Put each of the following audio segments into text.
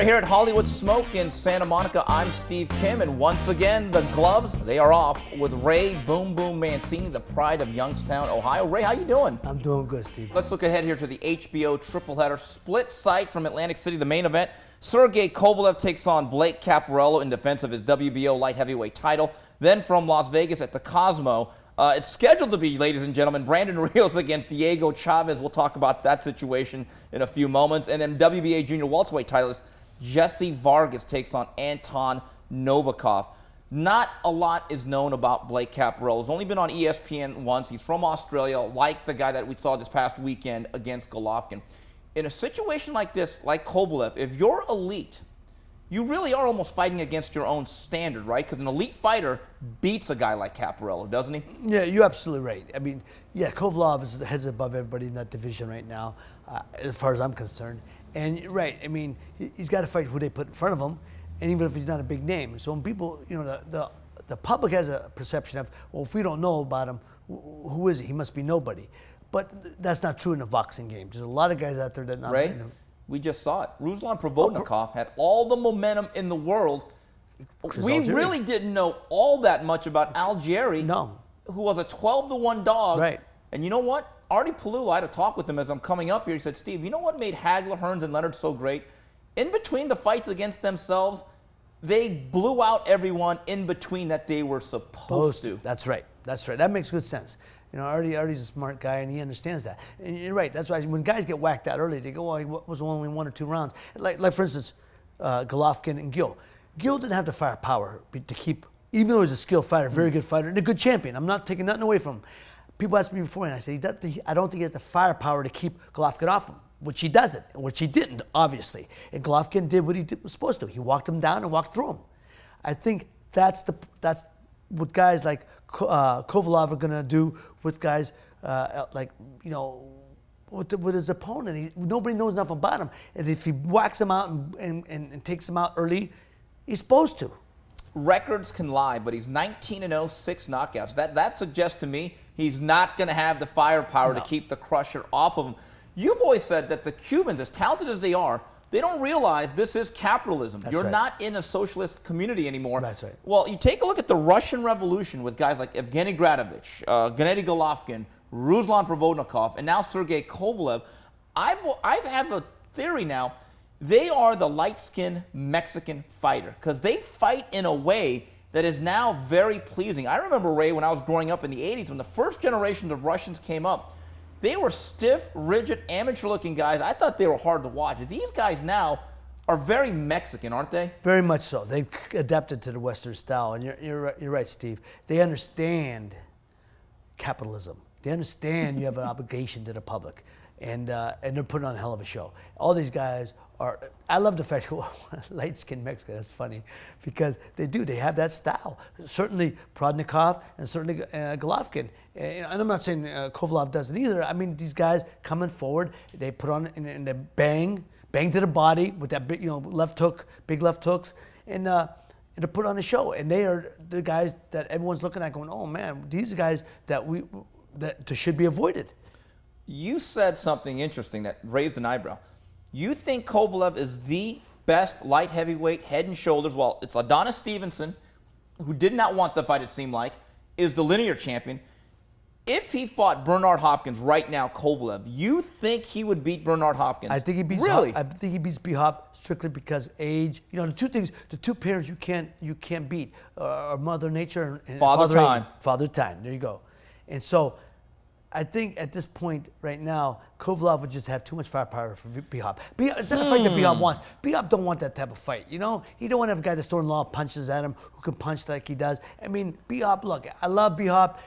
are here at Hollywood Smoke in Santa Monica. I'm Steve Kim, and once again, the gloves, they are off with Ray Boom Boom Mancini, the pride of Youngstown, Ohio. Ray, how you doing? I'm doing good, Steve. Let's look ahead here to the HBO triple header. Split site from Atlantic City, the main event. Sergey Kovalev takes on Blake Caparello in defense of his WBO light heavyweight title. Then from Las Vegas at the Cosmo, it's scheduled to be, ladies and gentlemen, Brandon Rios against Diego Chavez. We'll talk about that situation in a few moments. And then WBA junior welterweight titleist Jesse Vargas takes on Anton Novikov. Not a lot is known about Blake Caparello. He's only been on ESPN once. He's from Australia, like the guy that we saw this past weekend against Golovkin. In a situation like this, like Kovalev, if you're elite, you really are almost fighting against your own standard, right? Because an elite fighter beats a guy like Caparello, doesn't he? Yeah, you're absolutely right. I mean, yeah, Kovalev is heads above everybody in that division right now, as far as I'm concerned. And you're right, I mean, he's got to fight who they put in front of him, and even if he's not a big name. So when people, you know, the public has a perception of, well, if we don't know about him, who is he? He must be nobody. But that's not true in a boxing game. There's a lot of guys out there that not. Ray, You know, we just saw it. Ruslan Provodnikov had all the momentum in the world. We really didn't know all that much about Algieri, who was a 12-1 dog. Right. And you know what? Artie Palula, I had a talk with him as I'm coming up here. He said, Steve, you know what made Hagler, Hearns, and Leonard so great? In between the fights against themselves, they blew out everyone in between that they were supposed to. That's right. That's right. That makes good sense. You know, Artie's a smart guy, and he understands that. And you're right. That's why when guys get whacked out early, they go, well, it was only 1 or 2 rounds. Like for instance, Golovkin and Gil. Gil didn't have the firepower to keep, even though he's a skilled fighter, very good fighter, and a good champion. I'm not taking nothing away from him. People asked me before, and I said, I don't think he has the firepower to keep Golovkin off him, which he doesn't, which he didn't, obviously. And Golovkin did what he was supposed to. He walked him down and walked through him. I think that's what guys like Kovalev are going to do with guys like, you know, with his opponent. Nobody knows enough about him. And if he whacks him out and takes him out early, he's supposed to. Records can lie, but he's 19-0, 6 knockouts. That suggests to me he's not going to have the firepower to keep the crusher off of him. You've always said that the Cubans, as talented as they are, they don't realize this is capitalism. That's You're right. not in a socialist community anymore. That's right. Well, you take a look at the Russian Revolution with guys like Evgeny Gradovich, Gennady Golovkin, Ruslan Provodnikov, and now Sergey Kovalev. I have a theory now. They are the light-skinned Mexican fighter because they fight in a way that is now very pleasing. I remember, Ray, when I was growing up in the 80s, when the first generation of Russians came up, they were stiff, rigid, amateur-looking guys. I thought they were hard to watch. These guys now are very Mexican, aren't they? Very much so. They've adapted to the Western style, and you're right, Steve. They understand capitalism. They understand you have an obligation to the public, and they're putting on a hell of a show. All these guys are. I love the fact light-skinned Mexican. That's funny because they do. They have that style. Certainly Provodnikov and certainly Golovkin. And I'm not saying Kovalev doesn't either. I mean, these guys coming forward, they put on and they bang to the body with that big, left hook, big left hooks, and to put on a show. And they are the guys that everyone's looking at, going, "Oh man, these are guys that should be avoided." You said something interesting that raised an eyebrow. You think Kovalev is the best light heavyweight, head and shoulders? Well, it's Adonis Stevenson, who did not want the fight, it seemed like, is the linear champion. If he fought Bernard Hopkins right now, Kovalev, you think he would beat Bernard Hopkins? I think he beats. Really? I think he beats B-Hop strictly because age. You know, the two parents you can't beat are Mother Nature and Father Time. Father Time. There you go. And so, I think at this point right now, Kovalev would just have too much firepower for B-Hop. It's not a fight that B-Hop wants. B-Hop don't want that type of fight, you know? He don't want to have a guy that's throwing law punches at him who can punch like he does. I mean, B-Hop, look, I love B-Hop.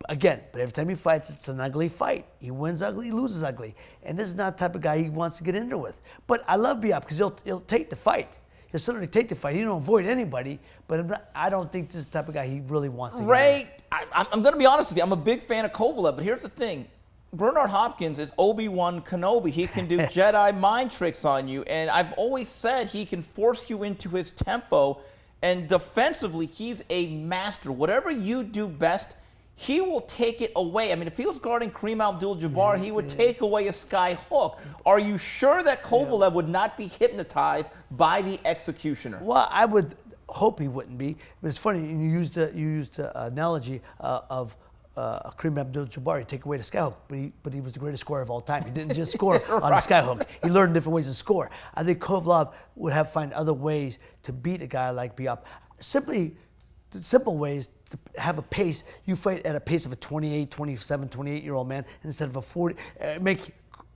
Again, but every time he fights, it's an ugly fight. He wins ugly, he loses ugly. And this is not the type of guy he wants to get into with. But I love B-Hop because he'll take the fight. He'll certainly take the fight. He don't avoid anybody, but I don't think this is the type of guy he really wants to get Ray, I'm going to be honest with you. I'm a big fan of Kovalev, but here's the thing. Bernard Hopkins is Obi-Wan Kenobi. He can do Jedi mind tricks on you, and I've always said he can force you into his tempo, and defensively, he's a master. Whatever you do best, he will take it away. I mean, if he was guarding Kareem Abdul-Jabbar, he would take away a sky hook. Are you sure that Kovalev would not be hypnotized by the executioner? Well, I would hope he wouldn't be. But it's funny, you used the analogy of Kareem Abdul-Jabbar. He take away the skyhook, but he was the greatest scorer of all time. He didn't just score on the skyhook. He learned different ways to score. I think Kovalev would have find other ways to beat a guy like Biop. Simple ways to have a pace. You fight at a pace of a 28, 27, 28-year-old man instead of a 40. Make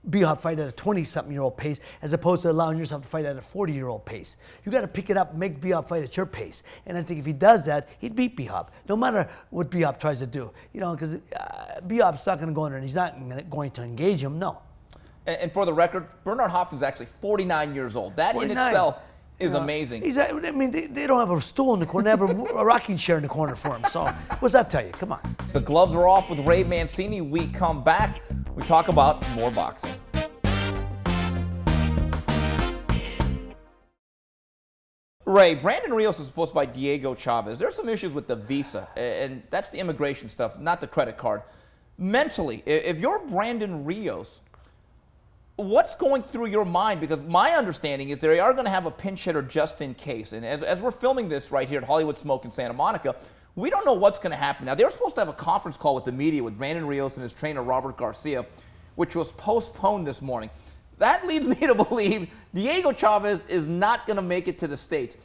Biop fight at a 20-something-year-old pace as opposed to allowing yourself to fight at a 40-year-old pace. You got to pick it up and make Biop fight at your pace. And I think if he does that, he'd beat Biop, no matter what Biop tries to do. You know, because Biop's not going to go in there and he's not going to engage him, no. And for the record, Bernard Hopkins is actually 49 years old. That 49. in itself is amazing. They don't have a stool in the corner. They have a rocking chair in the corner for him. So what's that tell you? Come on. The gloves are off with Ray Mancini. We come back. We talk about more boxing. Ray, Brandon Rios is supposed to fight Diego Chavez. There's some issues with the visa, and that's the immigration stuff, not the credit card. Mentally, if you're Brandon Rios, what's going through your mind? Because my understanding is they are going to have a pinch hitter just in case. And as we're filming this right here at Hollywood Smoke in Santa Monica, we don't know what's going to happen. Now, they were supposed to have a conference call with the media with Brandon Rios and his trainer, Robert Garcia, which was postponed this morning. That leads me to believe Diego Chavez is not going to make it to the States.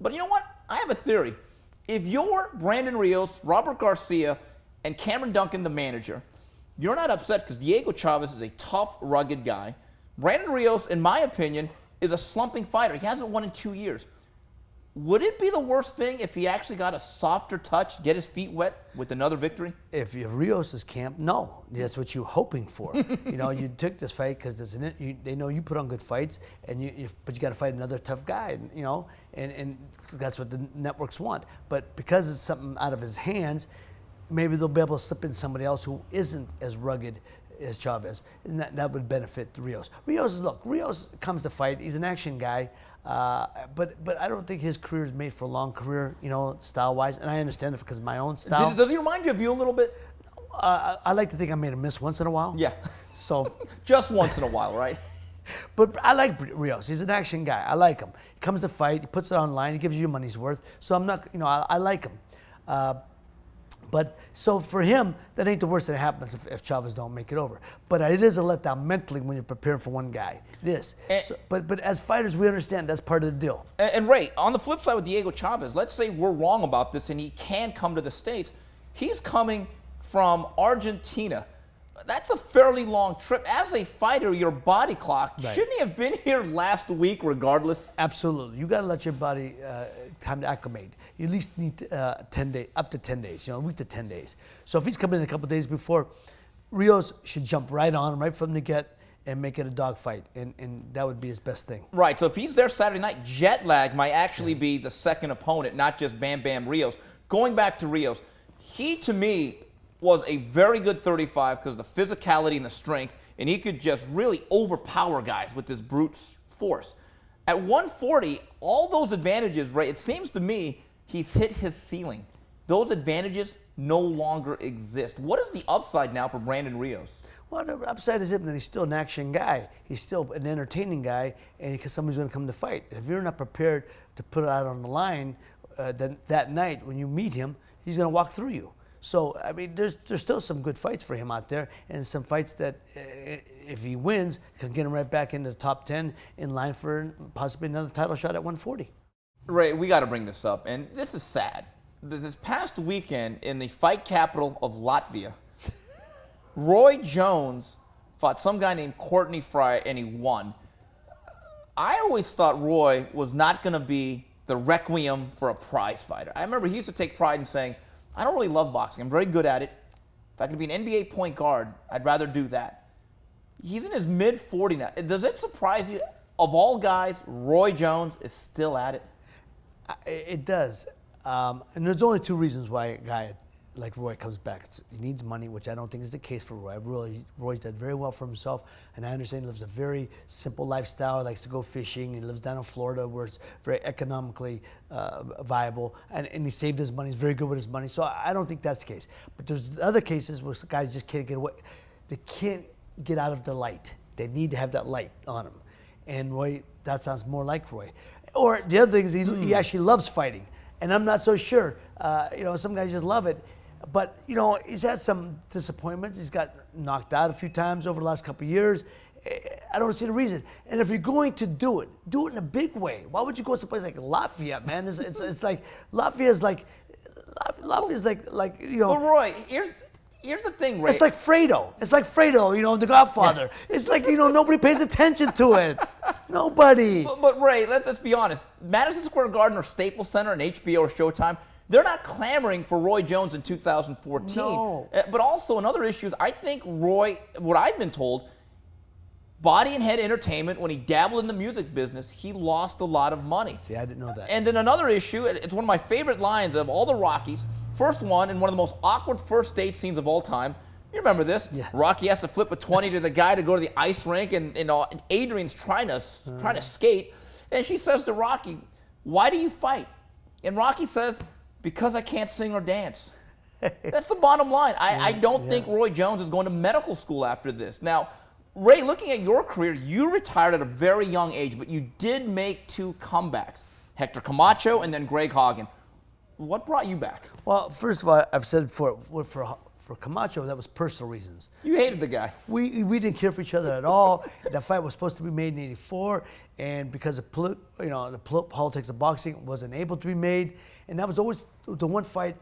But you know what? I have a theory. If you're Brandon Rios, Robert Garcia, and Cameron Duncan, the manager, you're not upset because Diego Chavez is a tough, rugged guy. Brandon Rios, in my opinion, is a slumping fighter. He hasn't won in 2 years. Would it be the worst thing if he actually got a softer touch, get his feet wet with another victory? If you're Rios' camp, no. That's what you're hoping for. You know, you took this fight because they know you put on good fights, but you got to fight another tough guy, you know, and that's what the networks want. But because it's something out of his hands, maybe they'll be able to slip in somebody else who isn't as rugged as Chavez, and that would benefit Rios. Rios comes to fight. He's an action guy, but I don't think his career is made for a long career, you know, style-wise. And I understand it because of my own style. Does he remind you of you a little bit? I like to think I made a miss once in a while. Yeah. So just once in a while, right? But I like Rios. He's an action guy. I like him. He comes to fight. He puts it online. He gives you your money's worth. So I'm not, you know, I like him. But so for him, that ain't the worst that happens if Chavez don't make it over. But it is a letdown mentally when you're preparing for one guy. It is. But as fighters, we understand that's part of the deal. And Ray, on the flip side with Diego Chavez, let's say we're wrong about this and he can come to the States. He's coming from Argentina. That's a fairly long trip. As a fighter, your body clock, shouldn't he have been here last week regardless? Absolutely. You got to let your body time to acclimate. You at least need 10 days, up to 10 days, you know, a week to 10 days. So if he's coming in a couple days before, Rios should jump right on him, right from the get, and make it a dogfight, and that would be his best thing. Right, so if he's there Saturday night, jet lag might actually be the second opponent, not just Bam Bam Rios. Going back to Rios, he, to me, was a very good 35 because of the physicality and the strength, and he could just really overpower guys with this brute force. At 140, all those advantages, Ray, it seems to me he's hit his ceiling. Those advantages no longer exist. What is the upside now for Brandon Rios? Well, the upside is him that he's still an action guy. He's still an entertaining guy, and because somebody's going to come to fight. If you're not prepared to put it out on the line that night when you meet him, he's going to walk through you. So, I mean, there's still some good fights for him out there, and some fights that, if he wins, can get him right back into the top 10 in line for possibly another title shot at 140. Ray, we got to bring this up, and this is sad. This past weekend in the fight capital of Latvia, Roy Jones fought some guy named Courtney Fry, and he won. I always thought Roy was not going to be the requiem for a prize fighter. I remember he used to take pride in saying, I don't really love boxing. I'm very good at it. If I could be an NBA point guard, I'd rather do that. He's in his mid-40 now. Does it surprise you, of all guys, Roy Jones is still at it? It does. And there's only two reasons why a guy like Roy comes back. He needs money, which I don't think is the case for Roy. Roy's done very well for himself, and I understand he lives a very simple lifestyle. He likes to go fishing. He lives down in Florida where it's very economically viable, and he saved his money. He's very good with his money. So I don't think that's the case. But there's other cases where guys just can't get away. They can't get out of the light. They need to have that light on them. And Roy, that sounds more like Roy. Or the other thing is he actually loves fighting. And I'm not so sure. Some guys just love it. But, he's had some disappointments. He's got knocked out a few times over the last couple of years. I don't see the reason. And if you're going to do it in a big way. Why would you go to a place like Lafayette, man? It's like, Lafayette's like. But Roy, here's the thing, Ray. It's like Fredo. The Godfather. Yeah. It's like, nobody pays attention to it. Nobody. But Ray, let's be honest. Madison Square Garden or Staples Center and HBO or Showtime, they're not clamoring for Roy Jones in 2014. No. But also another issue is I think Roy, what I've been told, Body and Head Entertainment, when he dabbled in the music business, he lost a lot of money. See, I didn't know that. And then another issue, it's one of my favorite lines of all the Rockies. First one, and one of the most awkward first date scenes of all time. You remember this? Yeah. Rocky has to flip a 20 to the guy to go to the ice rink, and Adrian's trying to skate. And she says to Rocky, "Why do you fight?" And Rocky says, "Because I can't sing or dance." That's the bottom line. I don't think Roy Jones is going to medical school after this. Now, Ray, looking at your career, you retired at a very young age, but you did make 2 comebacks. Hector Camacho and then Greg Hagen. What brought you back? Well, first of all, I've said for Camacho, that was personal reasons. You hated the guy. We didn't care for each other at all. That fight was supposed to be made in '84, and because of the politics of boxing, wasn't able to be made. And that was always the one fight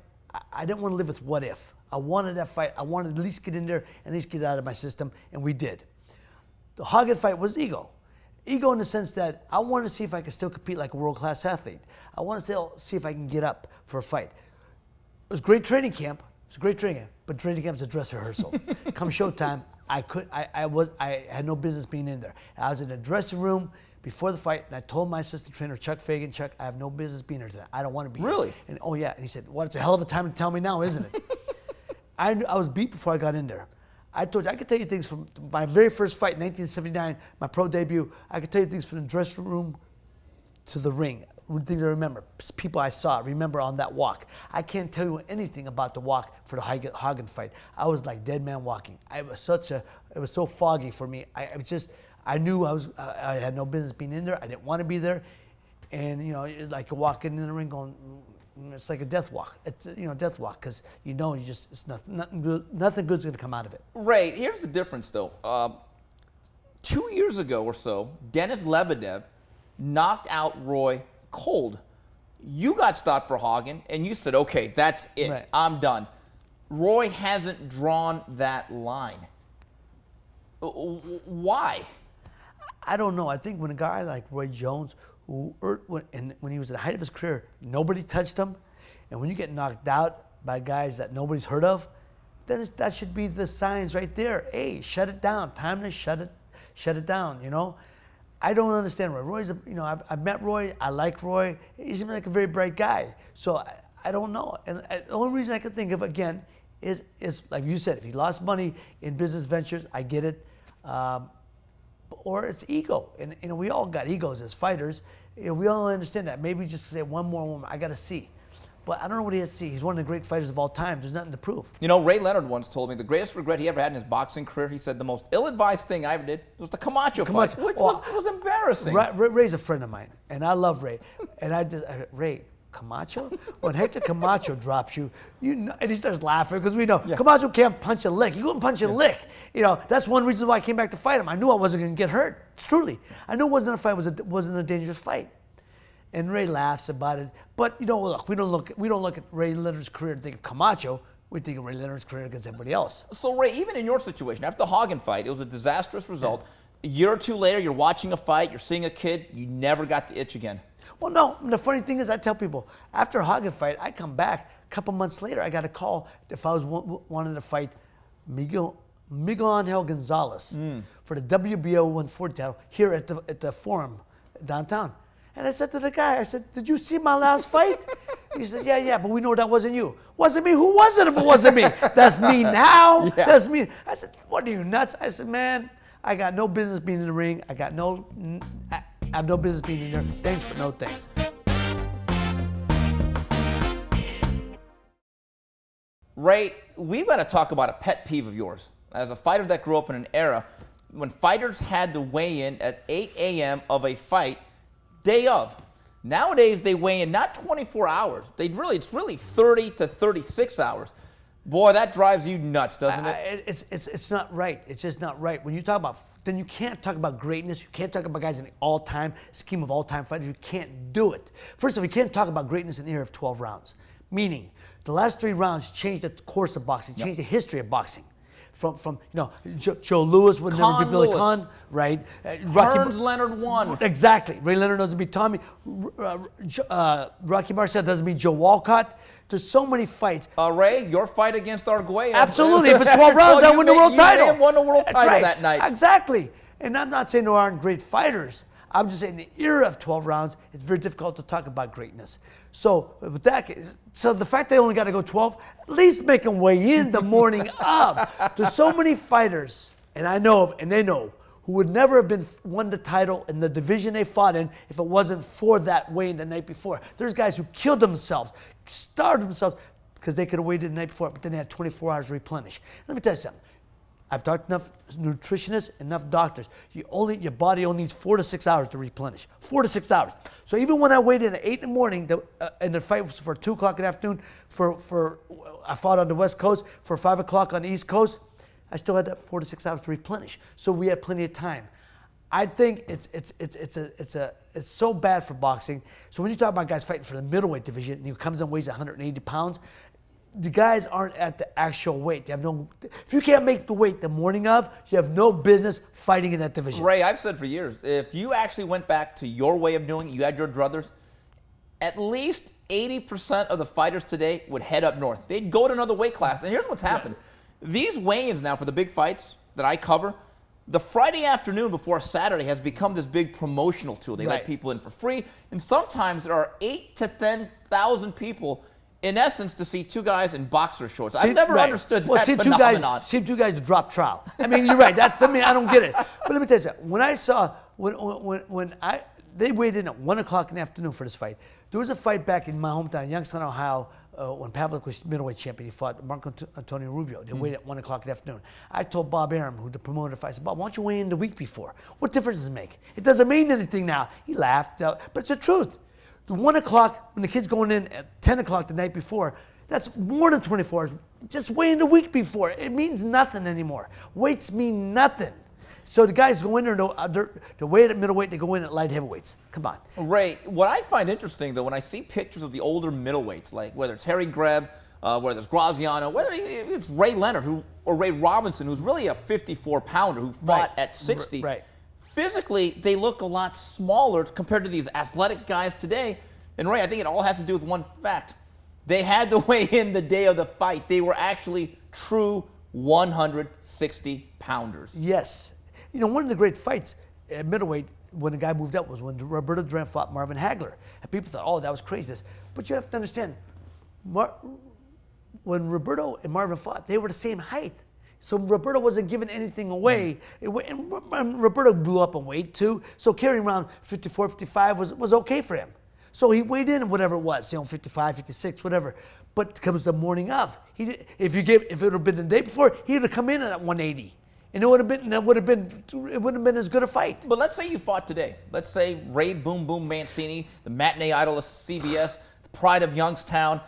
I didn't want to live with. What if? I wanted that fight. I wanted to at least get in there and at least get it out of my system, and we did. The Hagen fight was ego. Ego in the sense that I wanted to see if I could still compete like a world-class athlete. I wanted to see if I can get up for a fight. It was great training camp. But training camp is a dress rehearsal. Come showtime, I had no business being in there. I was in the dressing room before the fight, and I told my assistant trainer, Chuck Fagan, "Chuck, I have no business being here today. I don't want to be here." Really? And oh yeah, and he said, "Well, it's a hell of a time to tell me now, isn't it?" I was beat before I got in there. I told you, I could tell you things from my very first fight in 1979, my pro debut. I could tell you things from the dressing room to the ring, things I remember, people I saw, remember on that walk. I can't tell you anything about the walk for the Hagen fight. I was like dead man walking. It was so foggy for me. I knew I had no business being in there. I didn't want to be there. And, like you're walking in the ring going, it's like a death walk. It's death walk because it's nothing good's going to come out of it. Ray, here's the difference though. 2 years ago or so, Denis Lebedev knocked out Roy cold. You got stopped for Hagen, and you said, "Okay, that's it. Right. I'm done." Roy hasn't drawn that line. Why? I don't know. I think when a guy like Roy Jones, when he was at the height of his career, nobody touched him, and when you get knocked out by guys that nobody's heard of, then that should be the signs right there. Hey, shut it down. Time to shut it down. I don't understand Roy. Roy's I've met Roy. I like Roy. He seems like a very bright guy. So I don't know. And the only reason I can think of again is like you said, if he lost money in business ventures, I get it. Or it's ego, and we all got egos as fighters. We all understand that. Maybe just say one more. I got to see. But I don't know what he has to see. He's one of the great fighters of all time. There's nothing to prove. Ray Leonard once told me the greatest regret he ever had in his boxing career, he said the most ill-advised thing I ever did was the Camacho fight, which was embarrassing. Ray's a friend of mine, and I love Ray. And Ray, Camacho? When Hector Camacho drops you, and he starts laughing because we know Camacho can't punch a lick. He couldn't punch a lick. That's one reason why I came back to fight him. I knew I wasn't going to get hurt. Truly, I knew it wasn't a fight. It wasn't a dangerous fight. And Ray laughs about it. But look, we don't look at Ray Leonard's career and think of Camacho. We think of Ray Leonard's career against everybody else. So Ray, even in your situation, after the Hagen fight, it was a disastrous result. A year or two later, you're watching a fight, you're seeing a kid, you never got the itch again. Well, no. The funny thing is, I tell people after a Hagen fight, I come back a couple months later. I got a call if I was wanting to fight Miguel Angel Gonzalez for the WBO 140 title here at the Forum downtown. And I said to the guy, I said, "Did you see my last fight?" He said, yeah, but we know that wasn't you. Wasn't me? Who was it if it wasn't me? That's me now. Yeah. That's me. I said, what are you, nuts? I said, man, I got no business being in the ring. I have no business being in there. Thanks, but no thanks. Ray, we've got to talk about a pet peeve of yours. As a fighter that grew up in an era when fighters had to weigh in at 8 a.m. of a fight, day of. Nowadays, they weigh in not 24 hours. It's really 30 to 36 hours. Boy, that drives you nuts, doesn't it? It's not right. It's just not right. When you talk about, then you can't talk about greatness. You can't talk about guys in the all-time scheme of all-time fighters. You can't do it. First of all, you can't talk about greatness in the era of 12 rounds. Meaning, the last 3 rounds changed the course of boxing, changed the history of boxing. From Joe Louis would never beat Billy Conn, right? Hearns Leonard won. Exactly. Ray Leonard doesn't beat Tommy. Rocky Marcial doesn't beat Joe Walcott. There's so many fights. Ray, your fight against Arguello. Absolutely. If it's 12 rounds, I win the world title. You won the world title that night. Exactly. And I'm not saying there aren't great fighters. I'm just saying in the era of 12 rounds, it's very difficult to talk about greatness. So with that, so the fact they only got to go 12, at least make them weigh in the morning of. There's so many fighters, and I know of, and they know, who would never have been won the title in the division they fought in if it wasn't for that weigh-in the night before. There's guys who killed themselves, starved themselves, because they could have waited the night before, but then they had 24 hours to replenish. Let me tell you something. I've talked to enough nutritionists, enough doctors. Your body only needs 4 to 6 hours to replenish. 4 to 6 hours. So even when I weighed in at 8 in the morning, and the fight was for 2 o'clock in the afternoon, I fought on the West Coast for 5 o'clock on the East Coast, I still had that 4 to 6 hours to replenish. So we had plenty of time. I think it's so bad for boxing. So when you talk about guys fighting for the middleweight division, and he comes in and weighs 180 pounds, the guys aren't at the actual weight. They have no. If you can't make the weight the morning of, you have no business fighting in that division. Ray, I've said for years, if you actually went back to your way of doing it, you had your druthers, at least 80% of the fighters today would head up north. They'd go to another weight class. And here's what's happened. These weigh-ins now for the big fights that I cover, the Friday afternoon before Saturday has become this big promotional tool. They let people in for free. And sometimes there are 8,000 to 10,000 people in essence, to see 2 guys in boxer shorts. I've never understood that phenomenon. See 2 guys to drop trout. I mean, you're right. I don't get it. But let me tell you something. When I saw, they weighed in at 1 o'clock in the afternoon for this fight. There was a fight back in my hometown, Youngstown, Ohio, when Pavlik was middleweight champion. He fought Marco Antonio Rubio. They weighed at 1 o'clock in the afternoon. I told Bob Arum, who the promoter, I said, Bob, why don't you weigh in the week before? What difference does it make? It doesn't mean anything now. He laughed, but it's the truth. The 1 o'clock, when the kid's going in at 10 o'clock the night before, that's more than 24 hours. Just weigh in the week before. It means nothing anymore. Weights mean nothing. So the guys go in there, they're weighed at middleweight, they go in at light heavyweights. Come on. Ray, what I find interesting, though, when I see pictures of the older middleweights, like whether it's Harry Greb, whether it's Graziano, whether it's Ray Leonard or Ray Robinson, who's really a 54-pounder who fought at 60. Right. Physically, they look a lot smaller compared to these athletic guys today. And Ray, I think it all has to do with one fact. They had to weigh in the day of the fight. They were actually true 160-pounders. Yes. You know, one of the great fights at middleweight when the guy moved up was when Roberto Duran fought Marvin Hagler. And people thought, oh, that was crazy. But you have to understand, when Roberto and Marvin fought, they were the same height. So Roberto wasn't giving anything away. And Roberto blew up in weight too. So carrying around 54, 55 was okay for him. So he weighed in whatever it was, 55, 56, whatever. But it comes the morning of. If it would have been the day before, he would have come in at 180. And it would have been as good a fight. But let's say you fought today. Let's say Ray Boom Boom Mancini, the matinee idol of CBS, the pride of Youngstown,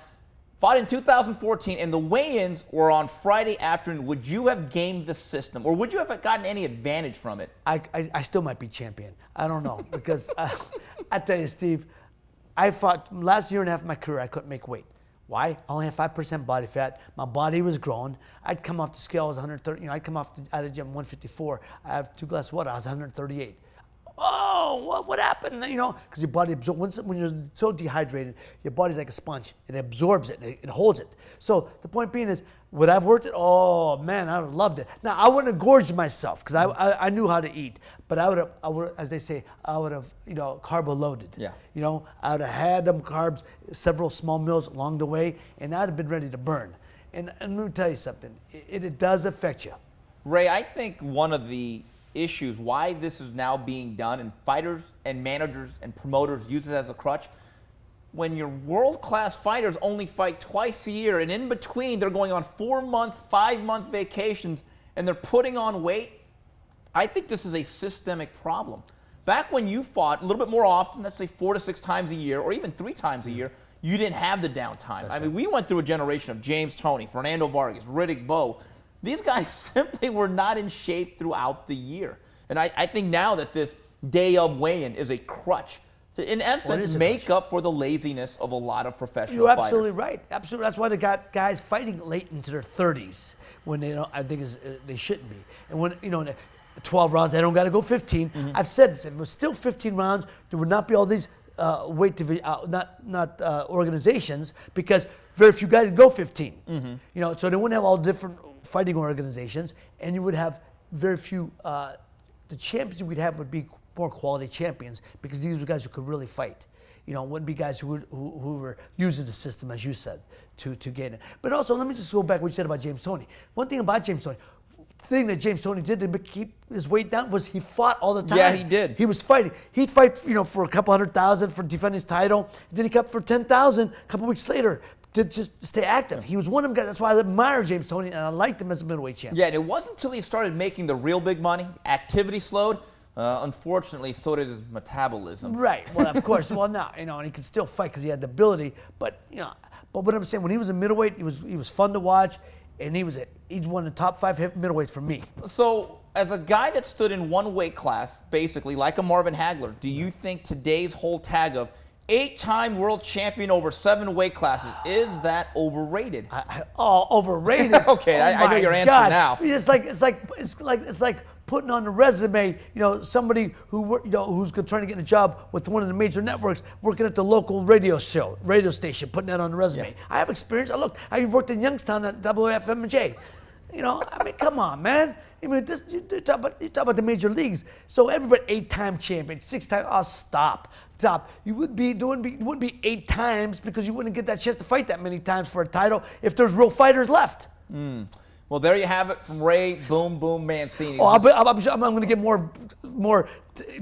fought in 2014, and the weigh-ins were on Friday afternoon. Would you have gamed the system, or would you have gotten any advantage from it? I still might be champion. I don't know, because I tell you, Steve, I fought last year and a half of my career. I couldn't make weight. Why? I only had 5% body fat. My body was growing. I'd come off the scale. I was 130. I'd come off out of the gym 154. I have 2 glasses of water. I was 138. Oh, what happened? You know, because your body absorbs, when you're so dehydrated, your body's like a sponge. It absorbs it, and it holds it. So the point being is, would I have worked it? Oh, man, I would have loved it. Now, I wouldn't have gorged myself because I knew how to eat. But I would, as they say, I would have, carbo-loaded. Yeah. You know, I would have had them carbs, several small meals along the way, and I'd have been ready to burn. And let me tell you something. It does affect you. Ray, I think one of the issues why this is now being done, and fighters and managers and promoters use it as a crutch, when your world-class fighters only fight twice a year, and in between they're going on 4-month, 5-month vacations, and they're putting on weight, I think this is a systemic problem. Back when you fought a little bit more often, let's say 4 to 6 times a year, or even 3 times a year, you didn't have the downtime. I mean, we went through a generation of James Toney, Fernando Vargas, Riddick Bowe. These guys simply were not in shape throughout the year. And I think now that this day of weigh-in is a crutch to, in essence, make up for the laziness of a lot of professional fighters. You're absolutely right. Absolutely. That's why they got guys fighting late into their 30s when they don't, I think they shouldn't be. And when, 12 rounds, they don't got to go 15. Mm-hmm. I've said this. If it was still 15 rounds, there would not be all these organizations, because very few guys go 15. Mm-hmm. So they wouldn't have all different fighting organizations, and you would have very few. The champions we'd have would be more quality champions, because these were guys who could really fight. Wouldn't be guys who were using the system, as you said, to gain it. But also, let me just go back to what you said about James Toney. One thing about James Toney. Thing that James Toney did to keep his weight down was he fought all the time. Yeah, he did. He was fighting. He'd fight, for a couple $100,000 for defending his title. Then he cut for $10,000 a couple weeks later to just stay active. He was one of them guys. That's why I admire James Toney, and I liked him as a middleweight champ. Yeah, and it wasn't until he started making the real big money, activity slowed. Unfortunately, so did his metabolism. Right. Well, of course. Well, now, and he could still fight because he had the ability. But but what I'm saying, when he was a middleweight, he was fun to watch. And he's one of the top 5 middleweights for me. So, as a guy that stood in one weight class, basically, like a Marvin Hagler, do you think today's whole tag of 8-time world champion over 7 weight classes, is that overrated? Overrated? Okay, I know your answer now. It's like putting on a resume, somebody who's trying to get a job with one of the major networks, working at the local radio station, putting that on the resume. Yeah. I have experience. Look, I worked in Youngstown at WFMJ. Come on, man. You talk about the major leagues. So everybody 8-time champion, 6-time. Oh, stop. You wouldn't be 8 times, because you wouldn't get that chance to fight that many times for a title if there's real fighters left. Well, there you have it from Ray Boom Boom Mancini. I'm going to get more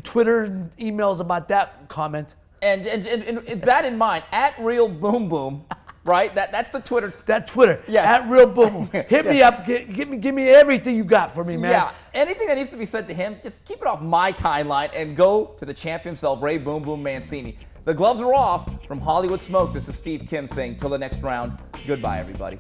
Twitter and emails about that comment. And that in mind, at Real Boom Boom, right? That's the Twitter. That Twitter. Yeah. At Real Boom Boom. Hit me up. Give me everything you got for me, man. Yeah. Anything that needs to be said to him, just keep it off my timeline and go to the champ himself, Ray Boom Boom Mancini. The gloves are off. From Hollywood Smoke, this is Steve Kim saying, till the next round, goodbye, everybody.